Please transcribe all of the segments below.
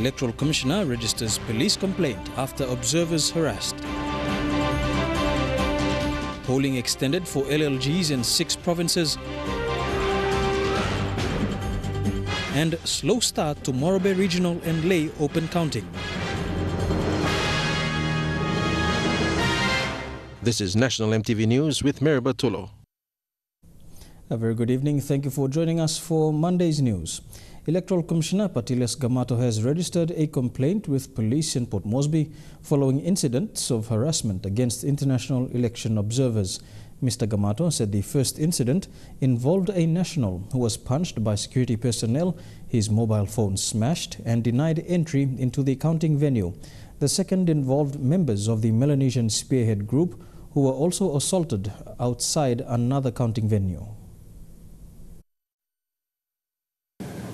Electoral Commissioner registers police complaint after observers harassed. Polling extended for LLGs in 6 provinces. And slow start to Morobe Regional and Lay open counting. This is National EMTV News with Morobe. A very good evening. Thank you for joining us for Monday's news. Electoral Commissioner Patiles Gamato has registered a complaint with police in Port Moresby following incidents of harassment against international election observers. Mr. Gamato said the first incident involved a national who was punched by security personnel, his mobile phone smashed and denied entry into the counting venue. The second involved members of the Melanesian Spearhead Group who were also assaulted outside another counting venue.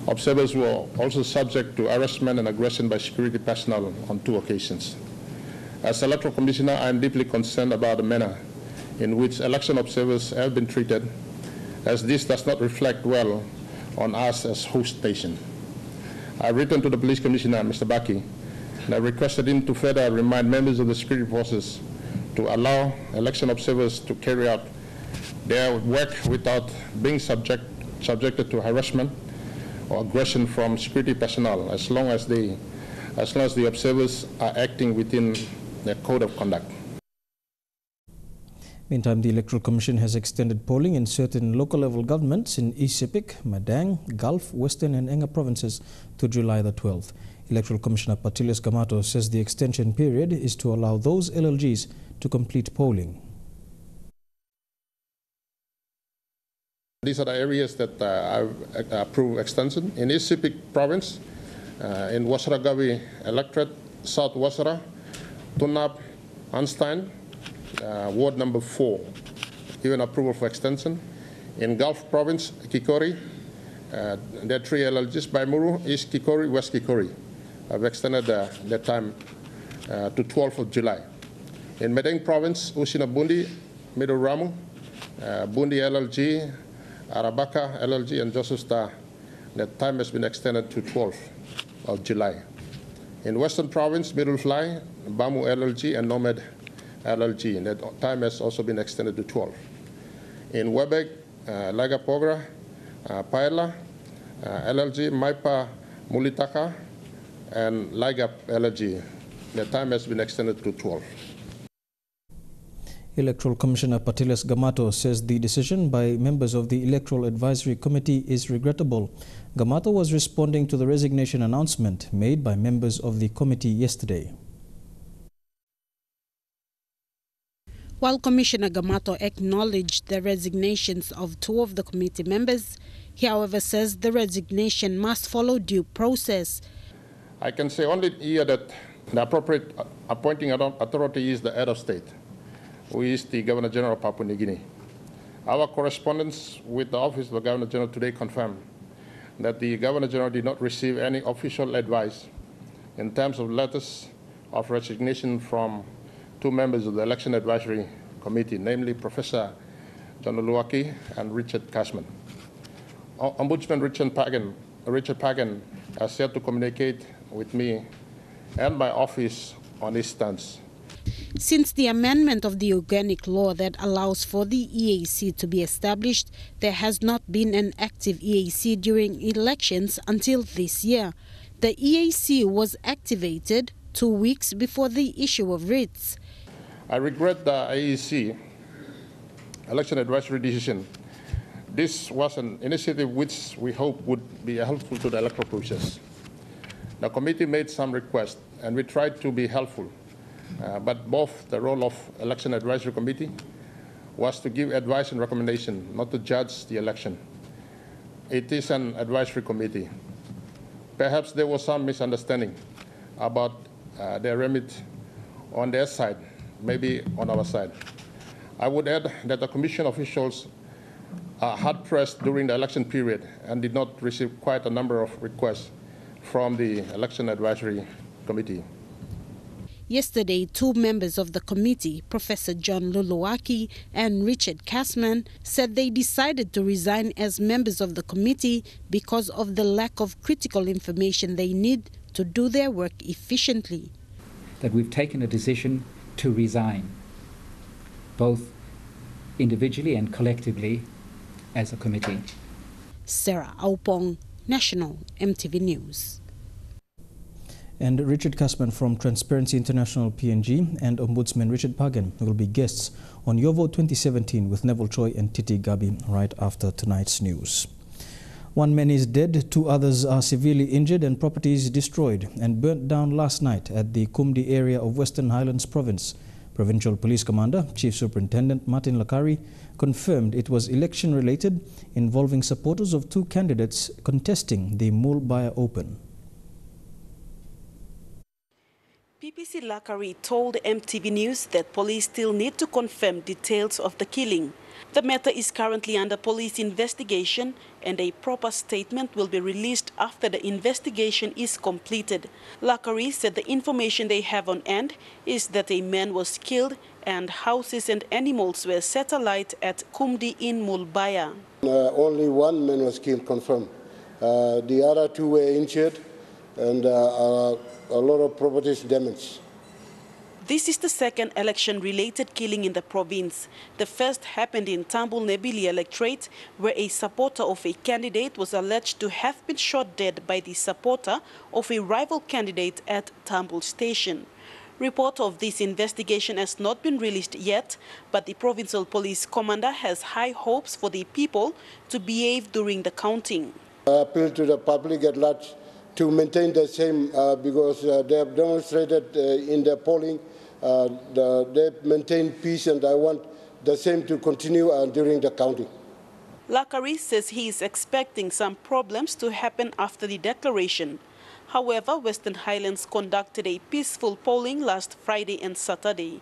Observers were also subject to harassment and aggression by security personnel on 2 occasions. As Electoral Commissioner, I am deeply concerned about the manner in which election observers have been treated, as this does not reflect well on us as host nation. I returned to the Police Commissioner, Mr. Baki, and I requested him to further remind members of the security forces to allow election observers to carry out their work without being subjected to harassment or aggression from security personnel, as long as the observers are acting within their code of conduct. Meantime, the Electoral Commission has extended polling in certain local level governments in East Sepik, Madang, Gulf, Western and Enga provinces to July the 12th. Electoral Commissioner Patiles Gamato says the extension period is to allow those LLGs to complete polling. These are the areas that I've approved extension. In East Sepik province, in Wasaragawi electorate, South Wasara, Tunap, Anstein, ward number 4, given approval for extension. In Gulf province, Kikori, there are 3 LLGs by Muru, East Kikori, West Kikori. I've extended their time to 12th of July. In Madang province, Usina Bundi, Middle Ramu, Bundi LLG, Arabaka LLG and Josusta, the time has been extended to 12th of July. In Western Province, Middle Fly, Bamu LLG and Nomad LLG, and that time has also been extended to 12th. In Webek, Laga Pogra, Paela, LLG, Maipa Mulitaka, and Laga LLG, the time has been extended to 12th. Electoral Commissioner Patiles Gamato says the decision by members of the Electoral Advisory Committee is regrettable. Gamato was responding to the resignation announcement made by members of the committee yesterday. While Commissioner Gamato acknowledged the resignations of 2 of the committee members, he however says the resignation must follow due process. I can say only here that the appropriate appointing authority is the head of state, who is the Governor General of Papua New Guinea. Our correspondence with the Office of the Governor General today confirmed that the Governor General did not receive any official advice in terms of letters of resignation from 2 members of the Election Advisory Committee, namely Professor John Luluaki and Richard Cashman. Ombudsman Richard Pagan has yet to communicate with me and my office on his stance. Since the amendment of the organic law that allows for the EAC to be established, there has not been an active EAC during elections until this year. The EAC was activated 2 weeks before the issue of writs. I regret the EAC election advisory decision. This was an initiative which we hope would be helpful to the electoral process. The committee made some requests and we tried to be helpful. But both the role of Election Advisory Committee was to give advice and recommendation, not to judge the election. It is an advisory committee. Perhaps there was some misunderstanding about their remit on their side, maybe on our side. I would add that the Commission officials are hard-pressed during the election period and did not receive quite a number of requests from the Election Advisory Committee. Yesterday, 2 members of the committee, Professor John Luluaki and Richard Cashman, said they decided to resign as members of the committee because of the lack of critical information they need to do their work efficiently. That we've taken a decision to resign, both individually and collectively as a committee. Sarah Aupong, National EMTV News. And Richard Kasman from Transparency International PNG and Ombudsman Richard Pagan will be guests on Your Vote 2017 with Neville Choi and Titi Gabi right after tonight's news. One man is dead, 2 others are severely injured and properties destroyed and burnt down last night at the Kumdi area of Western Highlands Province. Provincial Police Commander, Chief Superintendent Martin Lakari, confirmed it was election-related, involving supporters of 2 candidates contesting the Mulbaya Open. PPC Lakari told EMTV News that police still need to confirm details of the killing. The matter is currently under police investigation and a proper statement will be released after the investigation is completed. Lakari said the information they have on hand is that a man was killed and houses and animals were set alight at Kumdi in Mulbaya. Only 1 man was killed, confirmed. The other 2 were injured and a lot of properties damaged. This is the second election-related killing in the province. The first happened in Tambul Nebili electorate, where a supporter of a candidate was alleged to have been shot dead by the supporter of a rival candidate at Tambul station. Report of this investigation has not been released yet, but the provincial police commander has high hopes for the people to behave during the counting. I appeal to the public at large to maintain the same because they have demonstrated in the polling, they maintain peace, and I want the same to continue during the counting. Lakari says he is expecting some problems to happen after the declaration. However, Western Highlands conducted a peaceful polling last Friday and Saturday.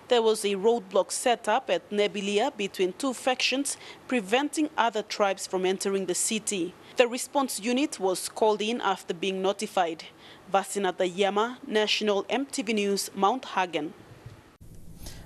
There was a roadblock set up at Nebilia between 2 factions, preventing other tribes from entering the city. The response unit was called in after being notified. Vasinata Yama, National EMTV News, Mount Hagen.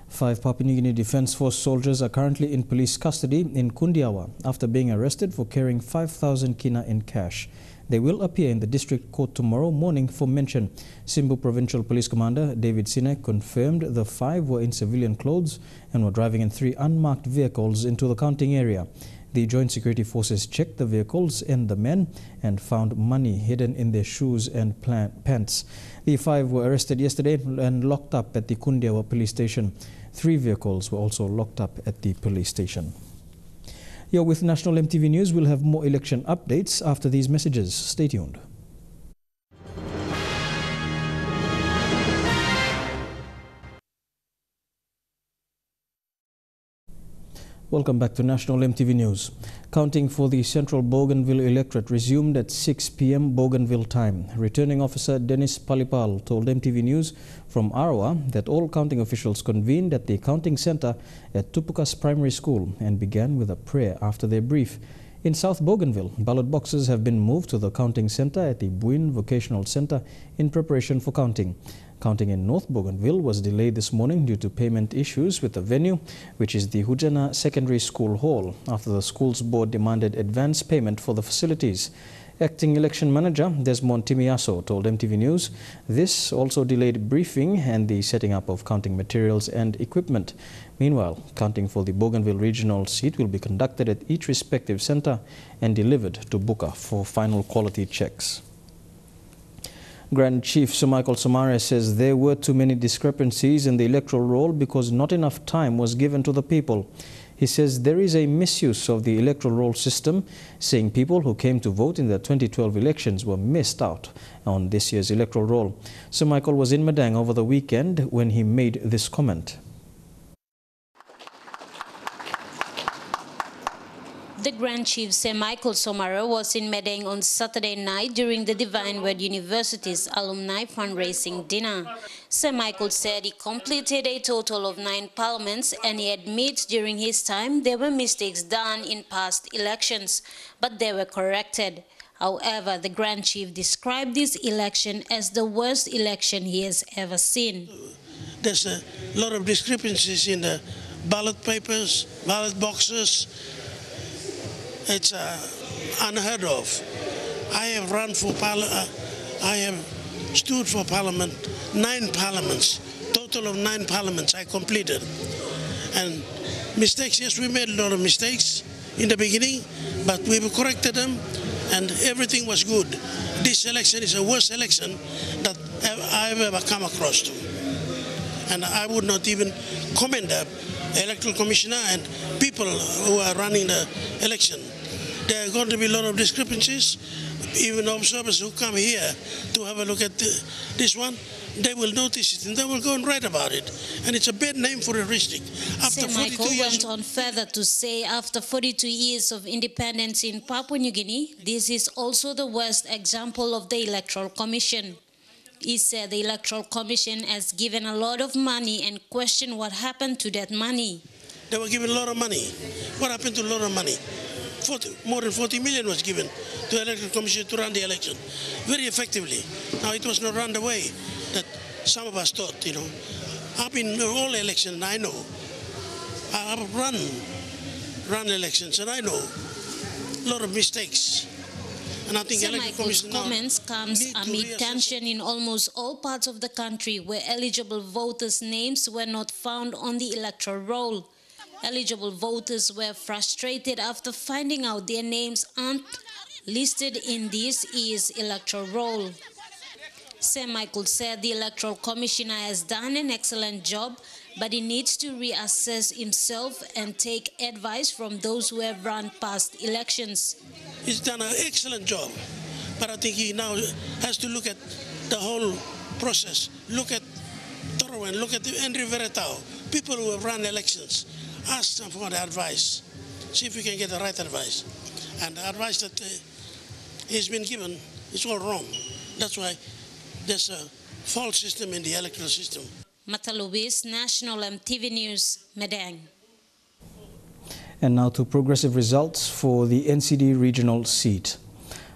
5 Papua New Guinea Defence Force soldiers are currently in police custody in Kundiawa after being arrested for carrying 5,000 kina in cash. They will appear in the district court tomorrow morning for mention. Simbu Provincial Police Commander David Sinek confirmed the 5 were in civilian clothes and were driving in 3 unmarked vehicles into the counting area. The Joint Security Forces checked the vehicles and the men and found money hidden in their shoes and pants. The 5 were arrested yesterday and locked up at the Kundiawa police station. 3 vehicles were also locked up at the police station. Here with National EMTV News, we'll have more election updates after these messages. Stay tuned. Welcome back to National EMTV News. Counting for the Central Bougainville electorate resumed at 6 p.m. Bougainville time. Returning officer Dennis Palipal told EMTV News from Arawa that all counting officials convened at the counting center at Tupukas Primary School and began with a prayer after their brief. In South Bougainville, ballot boxes have been moved to the counting center at the Buin Vocational Center in preparation for counting. Counting in North Bougainville was delayed this morning due to payment issues with the venue, which is the Hujana Secondary School Hall, after the school's board demanded advance payment for the facilities. Acting Election Manager Desmond Timiaso told EMTV News this also delayed briefing and the setting up of counting materials and equipment. Meanwhile, counting for the Bougainville regional seat will be conducted at each respective center and delivered to Buka for final quality checks. Grand Chief Sir Michael Somare says there were too many discrepancies in the electoral roll because not enough time was given to the people. He says there is a misuse of the electoral roll system, saying people who came to vote in the 2012 elections were missed out on this year's electoral roll. Sir Michael was in Madang over the weekend when he made this comment. The Grand Chief Sir Michael Somare was in Madang on Saturday night during the Divine Word University's alumni fundraising dinner. Sir Michael said he completed a total of 9 parliaments and he admits during his time there were mistakes done in past elections, but they were corrected. However, the Grand Chief described this election as the worst election he has ever seen. There's a lot of discrepancies in the ballot papers, ballot boxes. It's unheard of. I have run for parliament. I have stood for Parliament, 9 parliaments, total of 9 parliaments I completed. And mistakes, yes, we made a lot of mistakes in the beginning, but we corrected them and everything was good. This election is the worst election that I've ever come across to. And I would not even commend the Electoral Commissioner and people who are running the election. There are going to be a lot of discrepancies. Even observers who come here to have a look at this one, they will notice it and they will go and write about it. And it's a bad name for a district. After Michael went on further to say after 42 years of independence in Papua New Guinea, this is also the worst example of the Electoral Commission. He said the Electoral Commission has given a lot of money and questioned what happened to that money. They were given a lot of money. What happened to a lot of money? More than 40 million was given to the Electoral Commission to run the election very effectively. Now it was not run the way that some of us thought, you know. I've been in all elections and I know. I've run elections and I know a lot of mistakes. And I think Michael's comments comes amid tension in almost all parts of the country where eligible voters' names were not found on the electoral roll. Eligible voters were frustrated after finding out their names aren't listed in this year's electoral roll. Sir Michael said the Electoral Commissioner has done an excellent job, but he needs to reassess himself and take advice from those who have run past elections. He's done an excellent job, but I think he now has to look at the whole process, look at Torowen, look at Andrew Veretao, people who have run elections, ask them for the advice, see if we can get the right advice. And the advice that he's been given is all wrong. That's why there's a false system in the electoral system. Matalubis, National EMTV News, Medang. And now to progressive results for the NCD regional seat.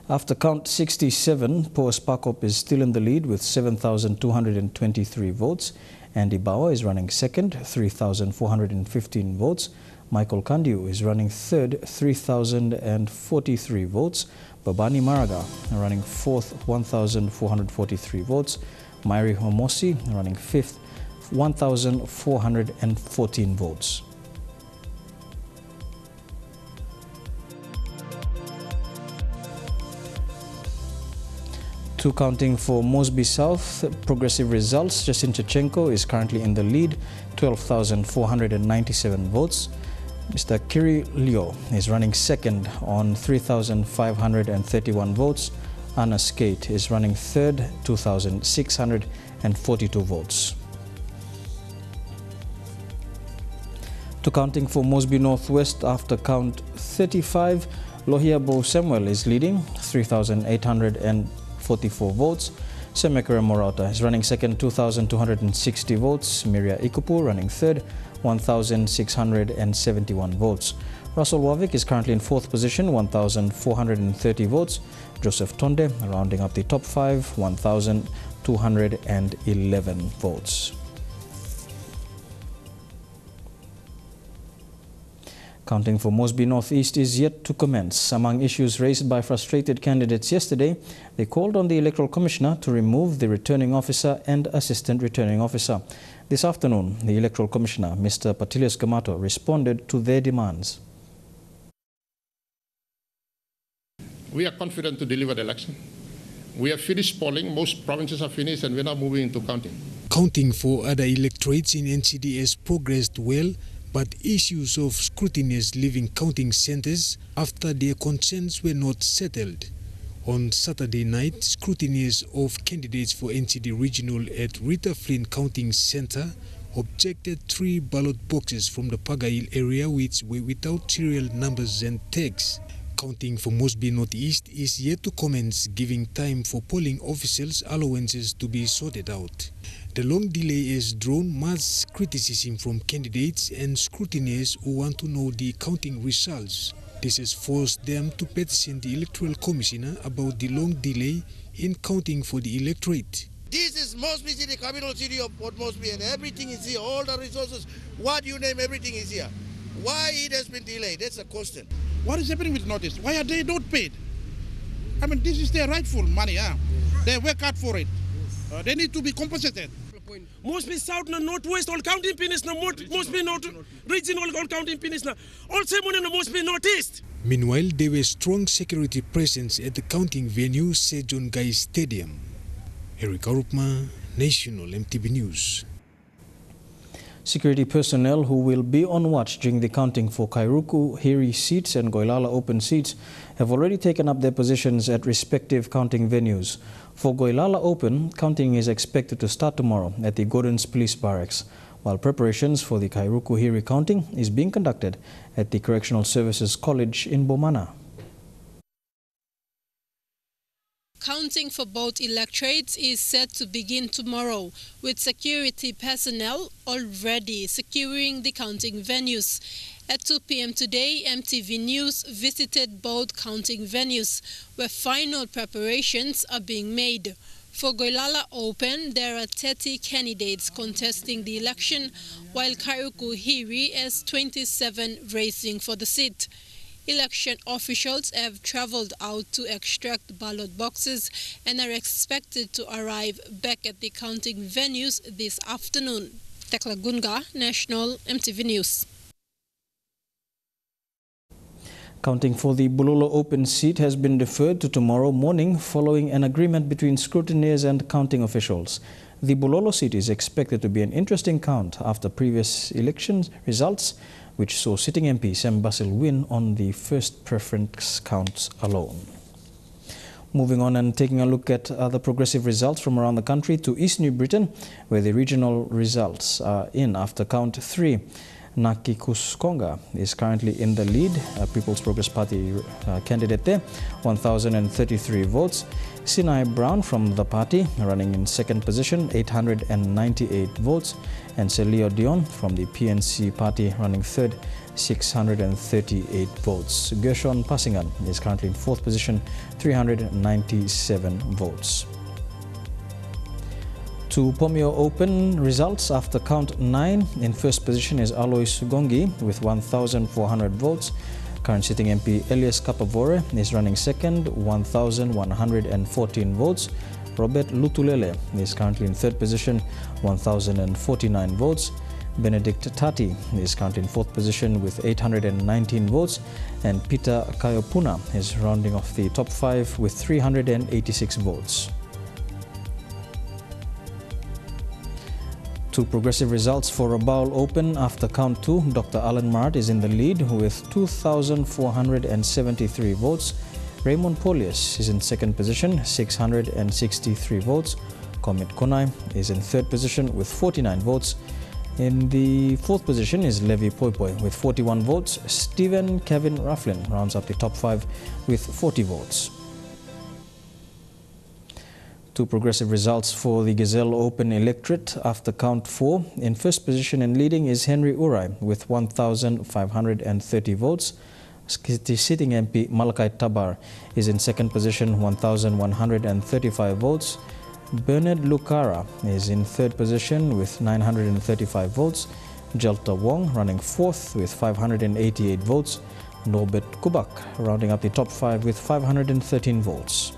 After count 67, Poa Spakop is still in the lead with 7,223 votes. Andy Bauer is running second, 3,415 votes. Michael Kandiu is running third, 3,043 votes. Babani Maraga running fourth, 1,443 votes. Mairi Homosi running fifth, 1,414 votes. Two counting for Mosby South, progressive results. Jasin Chechenko is currently in the lead, 12,497 votes. Mr. Kiri Leo is running second on 3,531 votes. Anna Skate is running third, 2,642 votes. Two counting for Mosby Northwest after count 35, Lohiabo Samuel is leading, 3,844 votes. Semekere Morata is running second, 2,260 votes. Miria Ikupu running third, 1,671 votes. Russell Wavik is currently in fourth position, 1,430 votes. Joseph Tonde rounding up the top five, 1,211 votes. Counting for Mosby Northeast is yet to commence. Among issues raised by frustrated candidates yesterday, they called on the Electoral Commissioner to remove the returning officer and assistant returning officer. This afternoon, the Electoral Commissioner, Mr. Patilius Gamato, responded to their demands. We are confident to deliver the election. We have finished polling, most provinces are finished, and we're now moving into counting. Counting for other electorates in NCD has progressed well, but issues of scrutineers leaving counting centres after their concerns were not settled. On Saturday night, scrutineers of candidates for NCD Regional at Rita Flynn Counting Centre objected 3 ballot boxes from the Pagail area which were without serial numbers and tags. Counting for Mosby Northeast is yet to commence, giving time for polling officials' allowances to be sorted out. The long delay has drawn much criticism from candidates and scrutineers who want to know the counting results. This has forced them to petition the Electoral Commissioner about the long delay in counting for the electorate. This is Mosby City, capital city of Port Moresby, and everything is here, all the resources, what you name, everything is here. Why it has been delayed? That's a question. What is happening with notice? Why are they not paid? I mean, this is their rightful money. They work hard for it. They need to be compensated. Must be south and northwest, all county penis now, must be north, regional, all county penis now. All ceremony must be northeast. Meanwhile, there was strong security presence at the counting venue, Sejon Gai Stadium. Eric Arupma, National MTV News. Security personnel who will be on watch during the counting for Kairuku, Hiri seats and Goilala open seats have already taken up their positions at respective counting venues. For Goilala Open, counting is expected to start tomorrow at the Gordon's Police Barracks, while preparations for the Kairuku Hiri counting is being conducted at the Correctional Services College in Bomana. Counting for both electorates is set to begin tomorrow, with security personnel already securing the counting venues. At 2 p.m. today, MTV News visited both counting venues, where final preparations are being made. For Goilala Open, there are 30 candidates contesting the election, while Kairuku Hiri has 27 racing for the seat. Election officials have traveled out to extract ballot boxes and are expected to arrive back at the counting venues this afternoon. Tekla Gunga, National MTV News. Counting for the Bulolo Open seat has been deferred to tomorrow morning following an agreement between scrutineers and counting officials. The Bulolo seat is expected to be an interesting count after previous election results, which saw sitting MP Sam Basil win on the first preference counts alone. Moving on and taking a look at other progressive results from around the country to East New Britain, where the regional results are in after count 3. Naki Kuskonga is currently in the lead, People's Progress Party candidate there, 1,033 votes. Sinai Brown from the party running in second position, 898 votes. And Celio Dion from the PNC party running third, 638 votes. Gershon Passingan is currently in fourth position, 397 votes. To Pomio Open results after count 9. In first position is Alois Gongi with 1,400 votes. Current sitting MP Elias Kapavore is running second, 1,114 votes. Robert Lutulele is currently in third position, 1,049 votes. Benedict Tati is currently in fourth position with 819 votes. And Peter Kayopuna is rounding off the top 5 with 386 votes. Two progressive results for Rabaul Open after count 2. Dr. Alan Mart is in the lead with 2,473 votes. Raymond Polius is in second position, 663 votes. Comet Konai is in third position with 49 votes. In the fourth position is Levi Poipoi with 41 votes. Stephen Kevin Rufflin rounds up the top 5 with 40 votes. Two progressive results for the Gazelle Open electorate after count 4. In first position and leading is Henry Urai with 1,530 votes. Sitting MP Malakai Tabar is in second position, 1,135 votes. Bernard Lucara is in third position with 935 votes. Jelta Wong running fourth with 588 votes. Norbert Kubak rounding up the top 5 with 513 votes.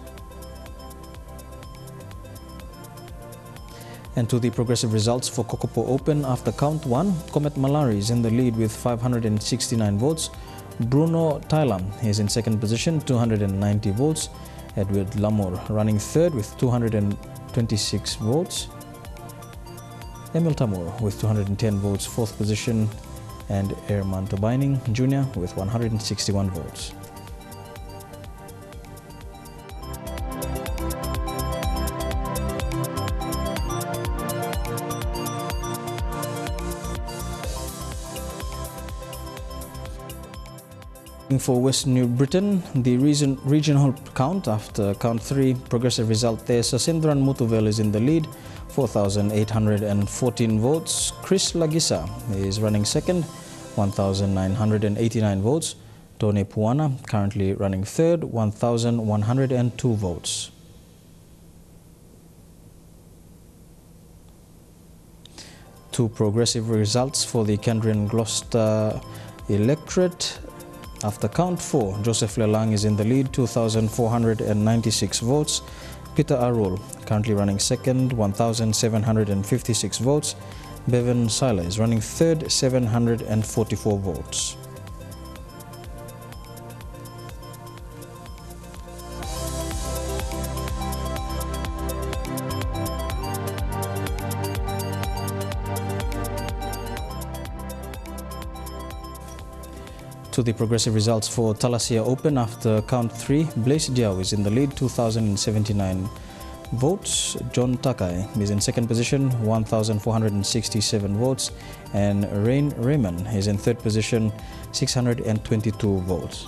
And to the progressive results for Kokopo Open after count 1, Comet Malari is in the lead with 569 votes. Bruno Thailam is in second position, 290 votes. Edward Lamour running third with 226 votes. Emil Tamur with 210 votes, fourth position. And Erman Tobining Jr. with 161 votes. For West New Britain, the regional count after count 3, progressive result there. Sasindran Mutuvel is in the lead, 4,814 votes. Chris Lagisa is running second, 1,989 votes. Tony Puana currently running third, 1,102 votes. Two progressive results for the Kendrian Gloucester electorate. After count 4, Joseph Lelang is in the lead, 2,496 votes. Peter Arul, currently running second, 1,756 votes. Bevan Sila is running third, 744 votes. To the progressive results for Talasia Open after count 3, Blaise Diaw is in the lead, 2,079 votes. John Takai is in second position, 1,467 votes. And Rain Raymond is in third position, 622 votes.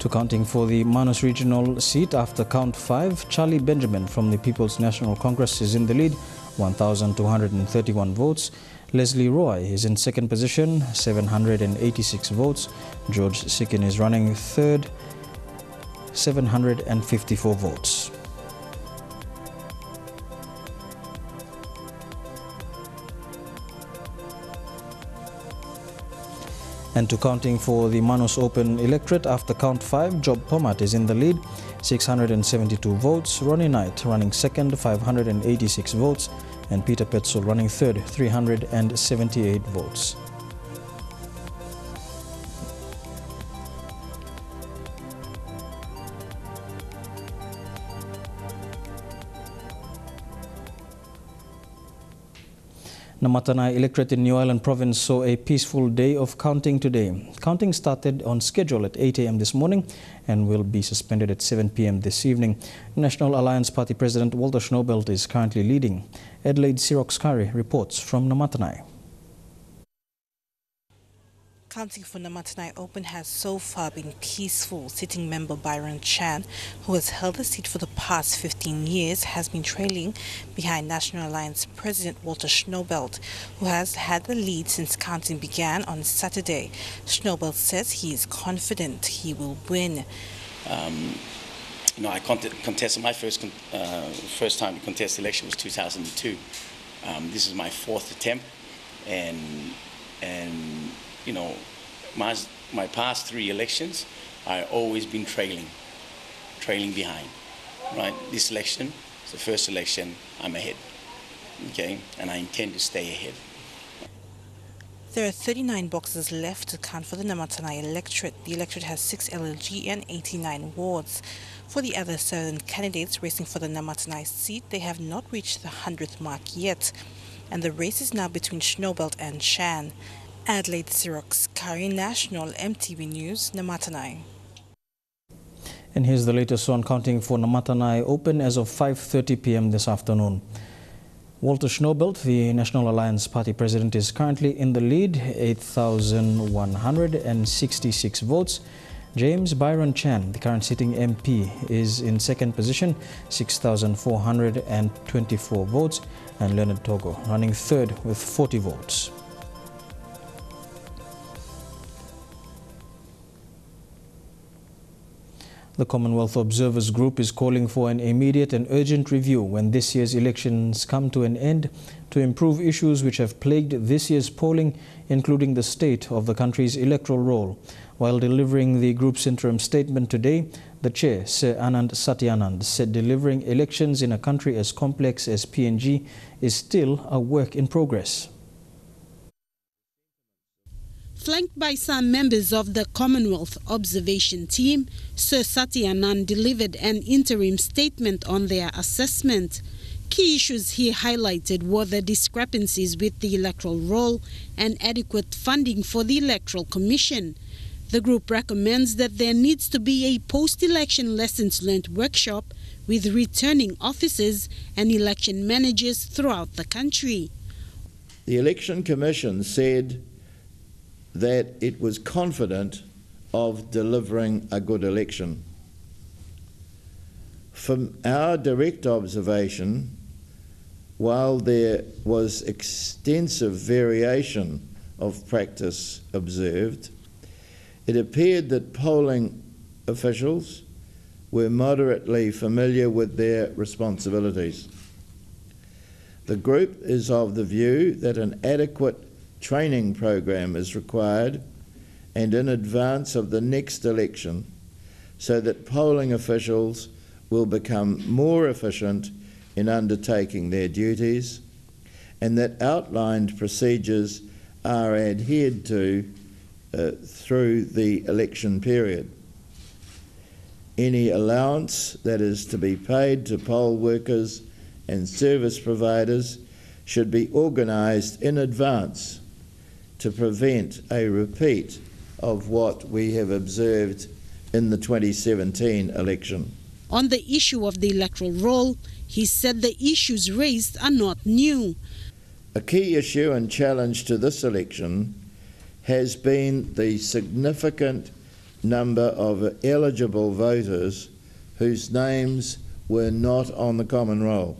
To counting for the Manus regional seat after count 5, Charlie Benjamin from the People's National Congress is in the lead, 1,231 votes. Leslie Roy is in second position, 786 votes. George Sikin is running third, 754 votes. And to counting for the Manus Open electorate after count 5, Job Pomat is in the lead, 672 votes. Ronnie Knight running second, 586 votes. And Peter Petzel running third, 378 votes. Namatanai electorate in New Ireland province saw a peaceful day of counting today. Counting started on schedule at 8 a.m. this morning and will be suspended at 7 p.m. this evening. National Alliance Party President Walter Schnobelt is currently leading. Adelaide Sirox-Kari reports from Namatanai. Counting for Namatanai Open has so far been peaceful. Sitting member Byron Chan, who has held the seat for the past 15 years, has been trailing behind National Alliance President Walter Schnobelt, who has had the lead since counting began on Saturday. Schnobelt says he is confident he will win. I contested my first time to contest the election was 2002. This is my fourth attempt, and my past 3 elections, I've always been trailing behind. Right, this election is the first election I'm ahead. Okay, and I intend to stay ahead. There are 39 boxes left to count for the Namatanai electorate. The electorate has 6 LLG and 89 wards. For the other 7 candidates racing for the Namatanai seat, they have not reached the 100th mark yet, and the race is now between Schnobelt and Chan. Adelaide Sirox-Kari, National EMTV News, Namatanai. And here's the latest on counting for Namatanai Open as of 5:30 p.m. this afternoon. Walter Schnobelt, the National Alliance Party President, is currently in the lead, 8,166 votes. James Byron Chan, the current sitting MP, is in second position, 6,424 votes. And Leonard Togo running third with 40 votes. The Commonwealth Observers Group is calling for an immediate and urgent review when this year's elections come to an end to improve issues which have plagued this year's polling, including the state of the country's electoral roll. While delivering the group's interim statement today, the chair, Sir Anand Satyanand, said delivering elections in a country as complex as PNG is still a work in progress. Flanked by some members of the Commonwealth Observation Team, Sir Satyanand delivered an interim statement on their assessment. Key issues he highlighted were the discrepancies with the electoral roll and adequate funding for the Electoral Commission. The group recommends that there needs to be a post-election lessons learned workshop with returning officers and election managers throughout the country. The Election Commission said that it was confident of delivering a good election. From our direct observation, while there was extensive variation of practice observed, it appeared that polling officials were moderately familiar with their responsibilities. The group is of the view that an adequate training program is required and in advance of the next election so that polling officials will become more efficient in undertaking their duties and that outlined procedures are adhered to through the election period. Any allowance that is to be paid to poll workers and service providers should be organised in advance to prevent a repeat of what we have observed in the 2017 election. On the issue of the electoral roll, he said the issues raised are not new. A key issue and challenge to this election has been the significant number of eligible voters whose names were not on the common roll.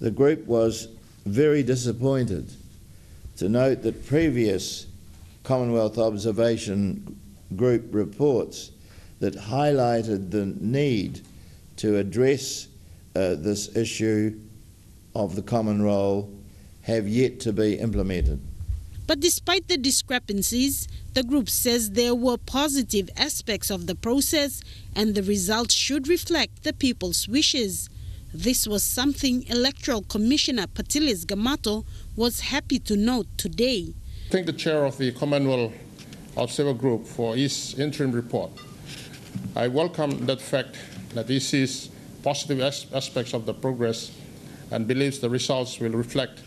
The group was very disappointed to note that previous Commonwealth Observation Group reports that highlighted the need to address this issue of the common roll have yet to be implemented. But despite the discrepancies, the group says there were positive aspects of the process and the results should reflect the people's wishes. This was something Electoral Commissioner Patiles Gamato was happy to note today. I thank the chair of the Commonwealth Observer Group for his interim report. I welcome that fact that he sees positive aspects of the progress and believes the results will reflect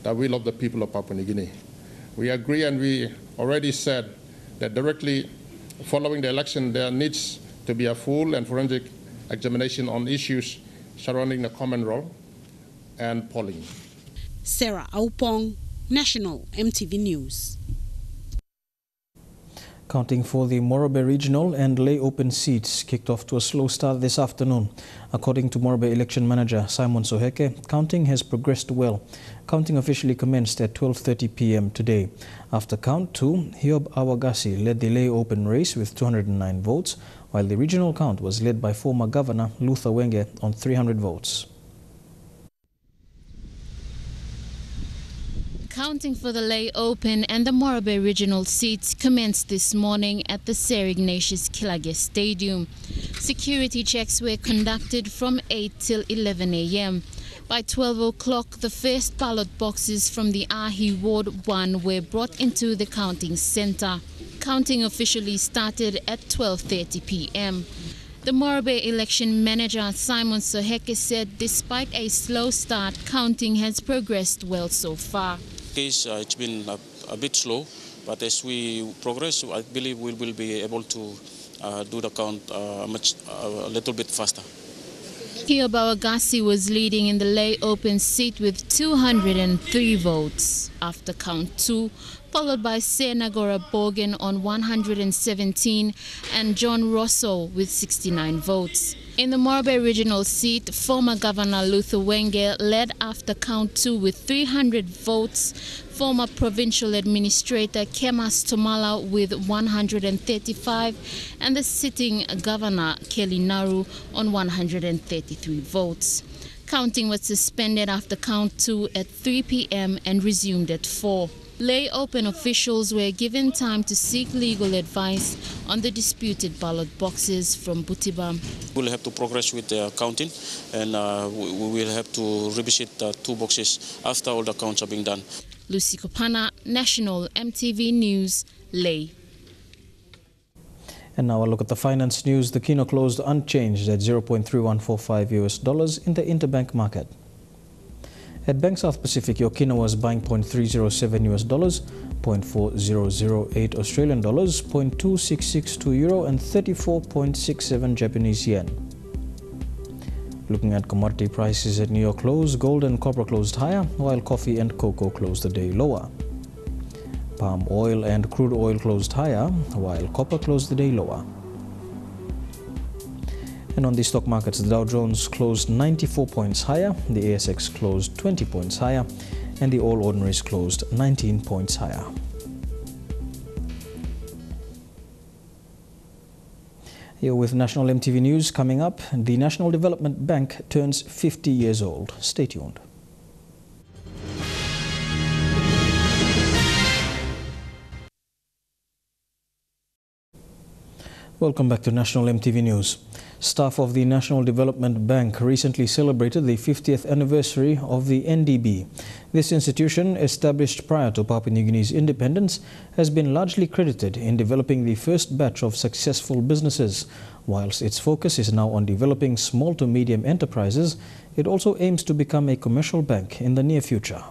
the will of the people of Papua New Guinea. We agree, and we already said that directly following the election there needs to be a full and forensic examination on issues surrounding the common roll and polling. Sarah Aupong, National EMTV News. Counting for the Morobe regional and lay open seats kicked off to a slow start this afternoon. According to Morobe election manager Simon Soheke, counting has progressed well. Counting officially commenced at 12:30 p.m. today. After count 2, Hiob Awagasi led the lay open race with 209 votes, while the regional count was led by former Governor Luther Wenge on 300 votes. Counting for the lay open and the Morobe regional seats commenced this morning at the Ser Ignatius Kilage Stadium. Security checks were conducted from 8 till 11 a.m. By 12 o'clock, the first ballot boxes from the Ahi Ward 1 were brought into the counting center. Counting officially started at 12:30 p.m. The Morobe election manager Simon Soheke said despite a slow start, counting has progressed well so far. It's been a bit slow, but as we progress, I believe we will be able to do the count a little bit faster. Hiob Awagasi was leading in the lay open seat with 203 votes. After count 2, followed by Senagora Bogan on 117 and John Rosso with 69 votes. In the Morobe regional seat, former Governor Luther Wenge led after count 2 with 300 votes, former Provincial Administrator Kemas Tomala with 135 and the sitting Governor Kelly Naru on 133 votes. Counting was suspended after count 2 at 3 p.m. and resumed at 4. Lay open officials were given time to seek legal advice on the disputed ballot boxes from Butiba. We'll have to progress with the counting, and we will have to revisit the 2 boxes after all the counts are being done. Lucy Kopana, National EMTV News, Lay. And now a look at the finance news. The kino closed unchanged at $0.3145 US in the interbank market. At Bank South Pacific, your kino was buying $0.307 US, $0.4008 Australian dollars, $0.2662 euro, and 34.67 Japanese yen. Looking at commodity prices at New York close, gold and copper closed higher, while coffee and cocoa closed the day lower. Palm oil and crude oil closed higher, while copper closed the day lower. And on the stock markets, the Dow Jones closed 94 points higher, the ASX closed 20 points higher, and the All Ordinaries closed 19 points higher. Here with National MTV News coming up, the National Development Bank turns 50 years old. Stay tuned. Welcome back to National MTV News. Staff of the National Development Bank recently celebrated the 50th anniversary of the NDB. This institution, established prior to Papua New Guinea's independence, has been largely credited in developing the first batch of successful businesses. Whilst its focus is now on developing small to medium enterprises, it also aims to become a commercial bank in the near future.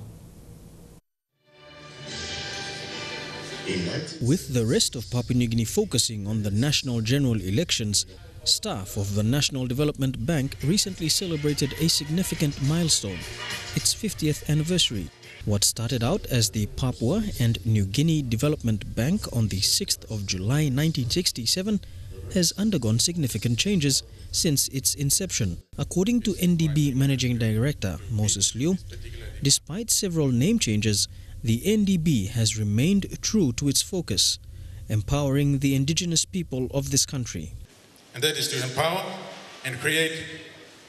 With the rest of Papua New Guinea focusing on the national general elections, staff of the National Development Bank recently celebrated a significant milestone, its 50th anniversary. What started out as the Papua and New Guinea Development Bank on the 6th of July 1967 has undergone significant changes since its inception. According to NDB Managing Director Moses Liu, despite several name changes, the NDB has remained true to its focus, empowering the indigenous people of this country. And that is to empower and create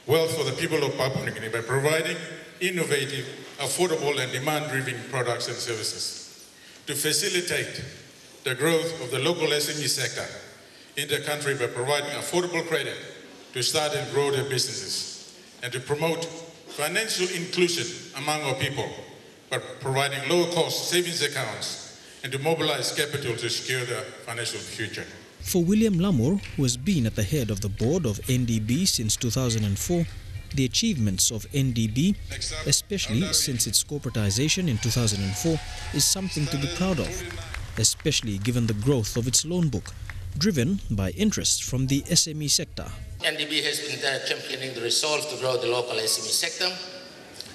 wealth for the people of Papua New Guinea by providing innovative, affordable and demand-driven products and services. To facilitate the growth of the local SME sector in the country by providing affordable credit to start and grow their businesses. And to promote financial inclusion among our people by providing low-cost savings accounts and to mobilize capital to secure their financial future. For William Lamour, who has been at the head of the board of NDB since 2004, the achievements of NDB, especially since its corporatization in 2004, is something to be proud of, especially given the growth of its loan book, driven by interest from the SME sector. NDB has been championing the resolve to grow the local SME sector.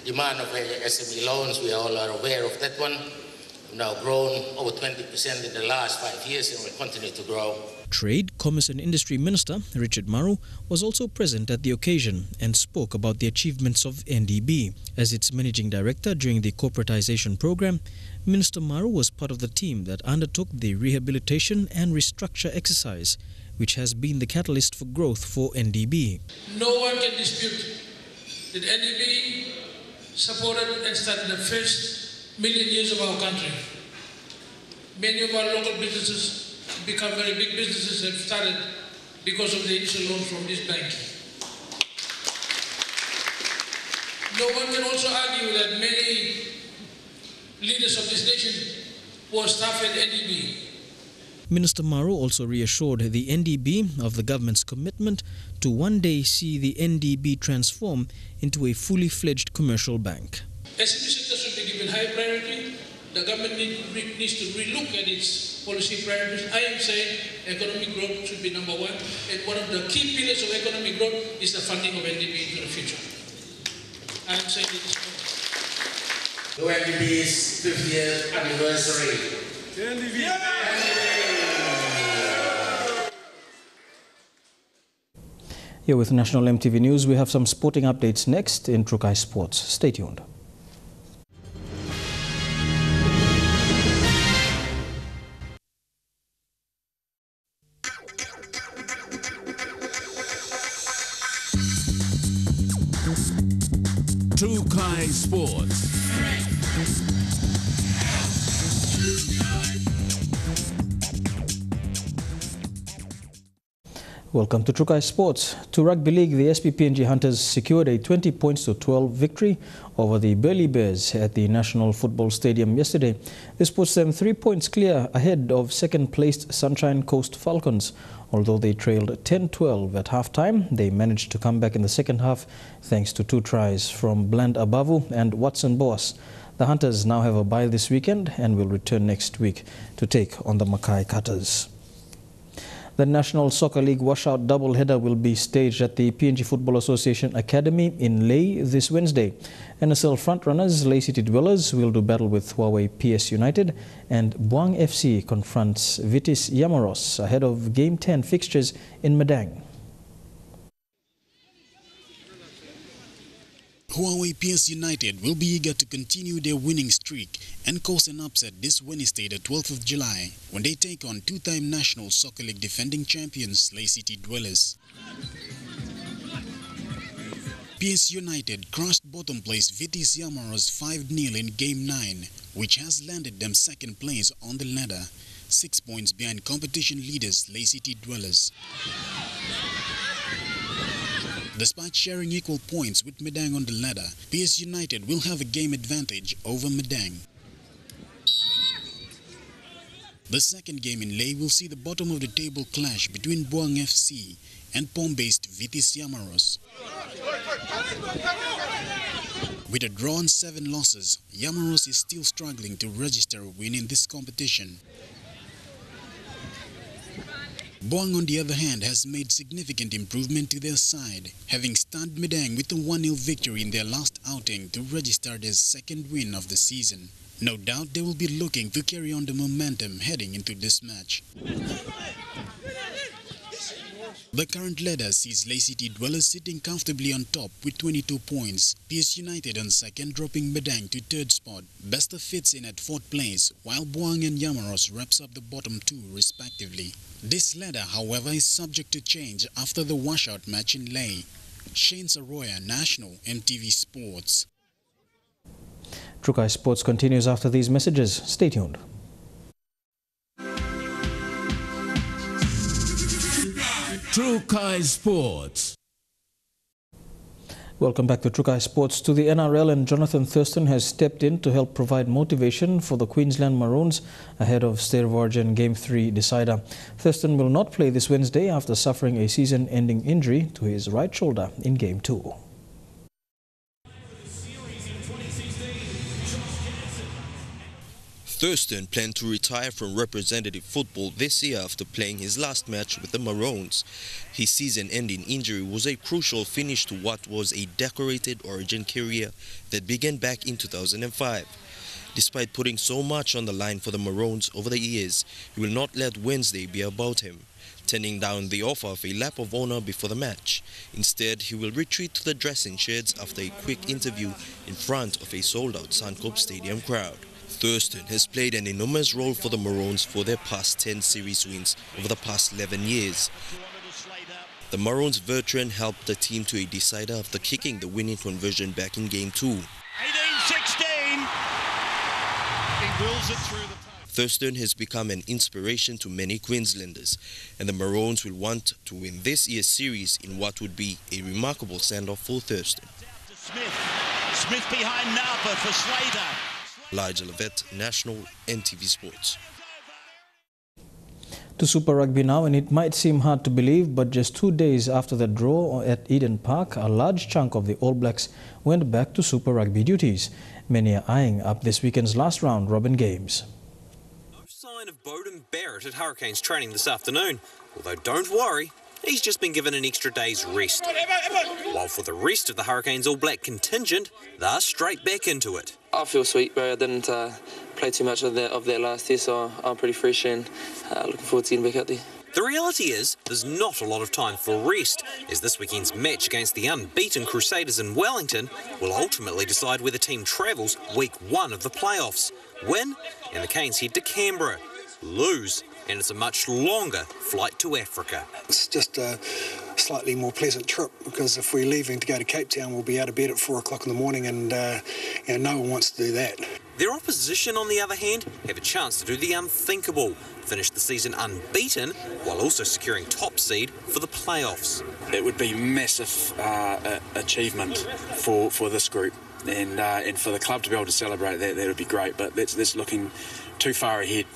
Demand of SME loans, we all are aware of that one. We've now grown over 20% in the last 5 years and will continue to grow. Trade, Commerce and Industry Minister Richard Maru was also present at the occasion and spoke about the achievements of NDB. As its managing director during the corporatization program, Minister Maru was part of the team that undertook the rehabilitation and restructure exercise, which has been the catalyst for growth for NDB. No one can dispute that NDB supported and started the first million years of our country. Many of our local businesses become very big businesses have started because of the initial loan from this bank. No one can also argue that many leaders of this nation were staff at NDB. Minister Maru also reassured the NDB of the government's commitment to one day see the NDB transform into a fully fledged commercial bank. SME sector should be given high priority. The government needs to relook at its policy priorities. I am saying economic growth should be number one, and one of the key pillars of economic growth is the funding of NDB into the future. I am saying this. The NDB's 50th anniversary. Here with National MTV News, we have some sporting updates next in Trukai Sports. Stay tuned. Trukai Sports. Welcome to Trukai Sports. To Rugby League, the SPPNG Hunters secured a 20 points to 12 victory over the Burleigh Bears at the National Football Stadium yesterday. This puts them 3 points clear ahead of second-placed Sunshine Coast Falcons. Although they trailed 10-12 at half-time, they managed to come back in the second half thanks to 2 tries from Bland Abavu and Watson Boas. The Hunters now have a bye this weekend and will return next week to take on the Mackay Cutters. The National Soccer League washout doubleheader will be staged at the PNG Football Association Academy in Lae this Wednesday. NSL frontrunners Lae City Dwellers will do battle with Huawei PS United, and Buang FC confronts Vitis Yamaros ahead of Game 10 fixtures in Madang. Huawei PS United will be eager to continue their winning streak and cause an upset this Wednesday, the 12th of July, when they take on two-time National Soccer League defending champions Ley City Dwellers. PS United crushed bottom place Vitis Yamaros 5-0 in Game 9, which has landed them second place on the ladder, 6 points behind competition leaders Ley City Dwellers. Despite sharing equal points with Medang on the ladder, PS United will have a game advantage over Medang. The second game in Ley will see the bottom of the table clash between Buang FC and Pom-based Vitis Yamaros. With a draw and 7 losses, Yamaros is still struggling to register a win in this competition. Buang, on the other hand, has made significant improvement to their side, having stunned Medang with a 1-0 victory in their last outing to register their second win of the season. No doubt they will be looking to carry on the momentum heading into this match. The current ladder sees Ley City Dwellers sitting comfortably on top with 22 points, PS United on second dropping Medang to third spot, Besta fits in at fourth place, while Buang and Yamaros wraps up the bottom two respectively. This ladder, however, is subject to change after the washout match in Ley. Shane Saroya, National EMTV Sports. Trukai Sports continues after these messages. Stay tuned. Trukai Sports. Welcome back to Trukai Sports. To the NRL, and Jonathan Thurston has stepped in to help provide motivation for the Queensland Maroons ahead of State of Origin Game 3 decider. Thurston will not play this Wednesday after suffering a season-ending injury to his right shoulder in Game 2. Thurston planned to retire from representative football this year after playing his last match with the Maroons. His season-ending injury was a crucial finish to what was a decorated Origin career that began back in 2005. Despite putting so much on the line for the Maroons over the years, he will not let Wednesday be about him, turning down the offer of a lap of honor before the match. Instead, he will retreat to the dressing sheds after a quick interview in front of a sold-out Suncorp Stadium crowd. Thurston has played an enormous role for the Maroons for their past 10 series wins over the past 11 years. The Maroons veteran helped the team to a decider after kicking the winning conversion back in Game 2. 18-16. He wills it through the... Thurston has become an inspiration to many Queenslanders, and the Maroons will want to win this year's series in what would be a remarkable send-off for Thurston. Smith behind Napa for Slater. Elijah Levitt, National EMTV Sports. To Super Rugby now, and it might seem hard to believe, but just 2 days after the draw at Eden Park, a large chunk of the All Blacks went back to Super Rugby duties. Many are eyeing up this weekend's last round robin games. No sign of Bowden Barrett at Hurricanes training this afternoon, although don't worry, he's just been given an extra day's rest. While for the rest of the Hurricanes All Black contingent, they're straight back into it. I feel sweet, bro. I didn't play too much of that last year, so I'm pretty fresh and looking forward to getting back out there. The reality is, there's not a lot of time for rest, as this weekend's match against the unbeaten Crusaders in Wellington will ultimately decide where the team travels week 1 of the playoffs. Win, and the Canes head to Canberra. Lose, and it's a much longer flight to Africa. It's just a slightly more pleasant trip, because if we're leaving to go to Cape Town, we'll be out of bed at 4 o'clock in the morning, and no one wants to do that. Their opposition, on the other hand, have a chance to do the unthinkable, finish the season unbeaten, while also securing top seed for the playoffs. It would be massive achievement for this group, and for the club to be able to celebrate that would be great, but that's looking too far ahead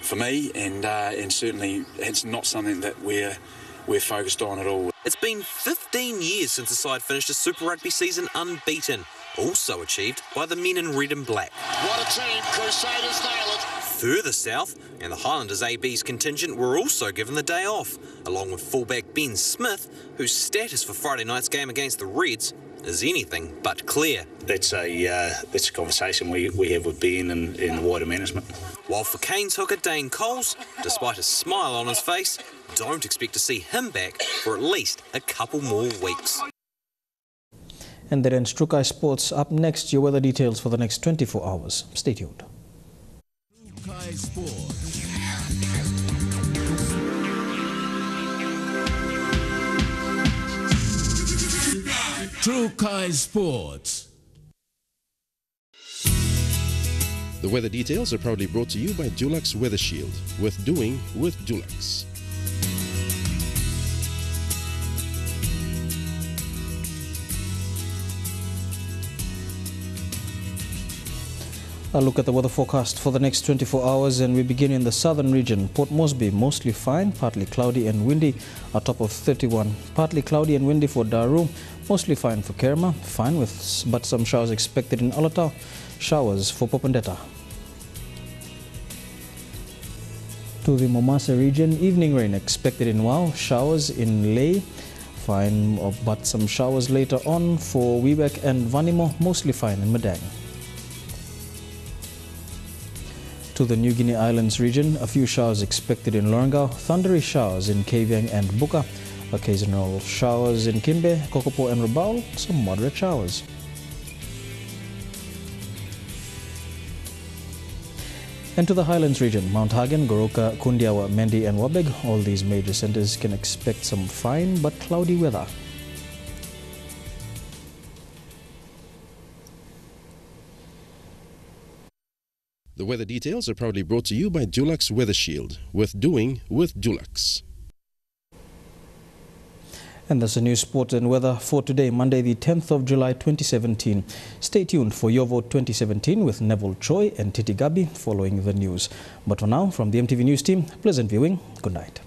for me, and certainly it's not something that we're focused on at all. It's been 15 years since the side finished a Super Rugby season unbeaten, also achieved by the men in red and black. What a team, Crusaders nail it. Further south, and the Highlanders AB's contingent were also given the day off, along with fullback Ben Smith, whose status for Friday night's game against the Reds is anything but clear. That's a conversation we have with Ben and the wider management. While for Canes hooker Dane Coles, despite a smile on his face, don't expect to see him back for at least a couple more weeks. And then Strukai Sports up next. Your weather details for the next 24 hours. Stay tuned. Strukai Sports. Strukai Sports. The weather details are proudly brought to you by Dulux Weather Shield. Worth doing with Dulux. A look at the weather forecast for the next 24 hours, and we begin in the southern region. Port Moresby, mostly fine, partly cloudy and windy, a top of 31. Partly cloudy and windy for Daru, mostly fine for Kerma, fine but some showers expected in Alatau, showers for Popondetta. To the Momasa region, evening rain expected in Wau, showers in Ley, fine but some showers later on for Wiebeck and Vanimo, mostly fine in Madang. To the New Guinea Islands region, a few showers expected in Lorengau, thundery showers in Kavieng and Buka, occasional showers in Kimbe, Kokopo and Rabaul, some moderate showers. And to the Highlands region, Mount Hagen, Goroka, Kundiawa, Mendi and Wabeg, all these major centers can expect some fine but cloudy weather. The weather details are proudly brought to you by Dulux Weather Shield. Worth doing with Dulux. And that's the news, sport and weather for today, Monday the 10th of July 2017. Stay tuned for Your Vote 2017 with Neville Choi and Titi Gabi following the news. But for now, from the EMTV News team, pleasant viewing. Good night.